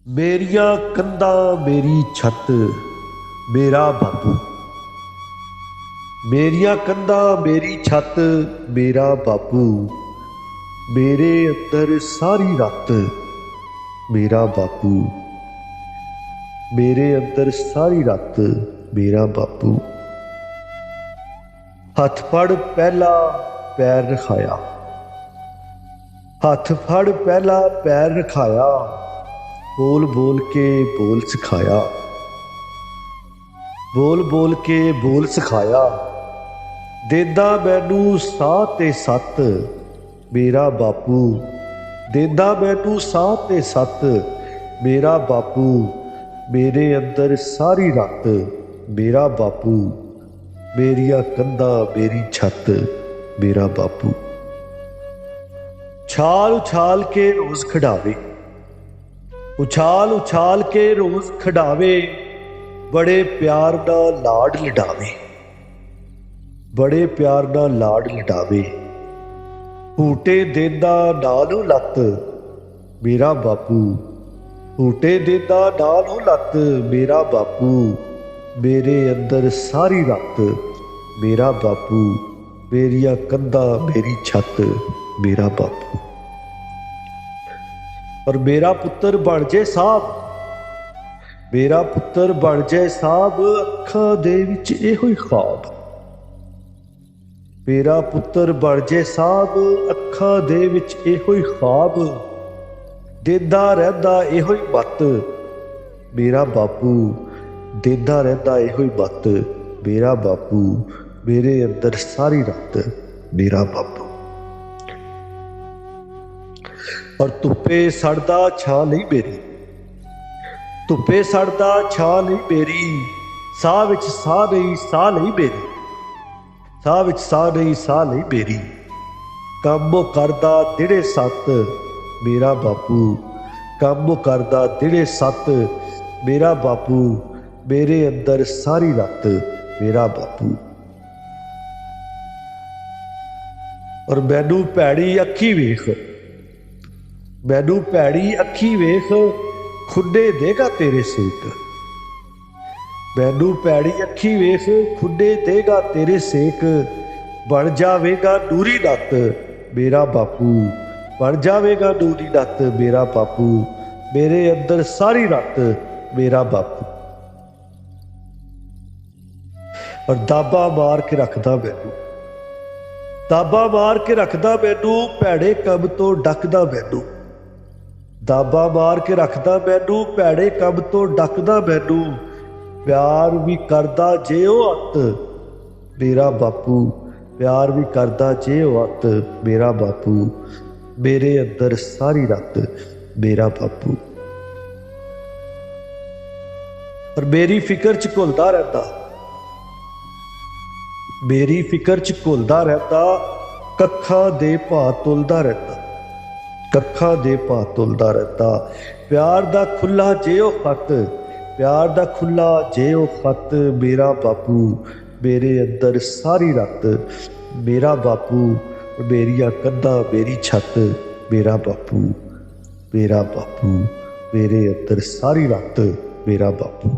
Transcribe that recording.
मेरिया कंधा मेरी छत मेरा बापू। मेरिया कंधा मेरी छत मेरा बापू। मेरे अंदर सारी रात मेरा बापू। मेरे अंदर सारी रात मेरा बापू। हथ फड़ पहला पैर रखाया। हथ फड़ पहला पैर रखाया। बोल बोल के बोल सिखाया। बोल बोल के बोल सिखाया। देंदा मैनू साह ते सत मेरा बापू। देंदा मैनू साह ते सत मेरा बापू। मेरे अंदर सारी रात मेरा बापू। मेरिया कंधा मेरी छत मेरा बापू। छाल उछाल के रोज खिडावे। उछाल उछाल के रोज खिडावे। बड़े प्यार नाल लाड लडावे। बड़े प्यार नाल लाड लडावे। हूटे देंदा नालों लत मेरा बापू। हूटे देंदा नालों लत मेरा बापू। मेरे अंदर सारी रात मेरा बापू। मेरिया कंधा मेरी छत मेरा बापू। और मेरा पुत्र बन जे साहब। मेरा पुत्र बन जाए साहब अखां दे विच इहो ही ख्वाब। मेरा पुत्र बन जाए साहब अखां दे विच इहो ही ख्वाब। देंदा रहिंदा इहो ही मत मेरा बापू। देंदा रहिंदा इहो ही मत मेरा बापू। मेरे अंदर सारी रात मेरा बापू। और धुप्पे सड़दा छां नहीं मेरी। धुप्पे सड़दा छां नहीं मेरी। साह विच साह नहीं साह नहीं मेरी। साह विच साह नहीं साह नहीं मेरी। कम वो करदा दिड़े सत मेरा बापू। कम वो करदा दिड़े सत मेरा बापू। मेरे अंदर सारी रात मेरा बापू। और मैनू भैड़ी अखी वेख। मैनू भैड़ी अखी वेख खुडे देगा तेरे सेक। मैनू भैड़ी अखी वेख खुडे देगा तेरे सेक। बन जावेगा नूरी नत मेरा बापू। बन जावेगा नूरी नत मेरा बापू। मेरे अंदर सारी रात मेरा बापू। और दाबा मार के रखदा मैनू। दाबा मार के रखदा मैनू भैड़े कम तो डकदा मैनू। दाबा मार के रखदा मैनू भैड़े कम तो डकदा मैनू। प्यार भी करदा जे ओ अत मेरा बापू। प्यार भी करदा जे ओ अत मेरा बापू। मेरे अंदर सारी रात मेरा बापू। और मेरी फिक्र च घुलदा रहंदा। मेरी फिक्र च घुलदा रहंदा। कक्खां दे भाऽ तुलदा रहंदा। कक्खां दे भाऽ तुलदा रहंदा। प्यार दा खुला जे ओ खत। प्यार दा खुला जे ओ खत मेरा बापू। मेरे अंदर सारी रात मेरा बापू। मेरिया कंधा मेरी छत मेरा बापू। मेरा बापू। मेरे अंदर सारी रात मेरा बापू।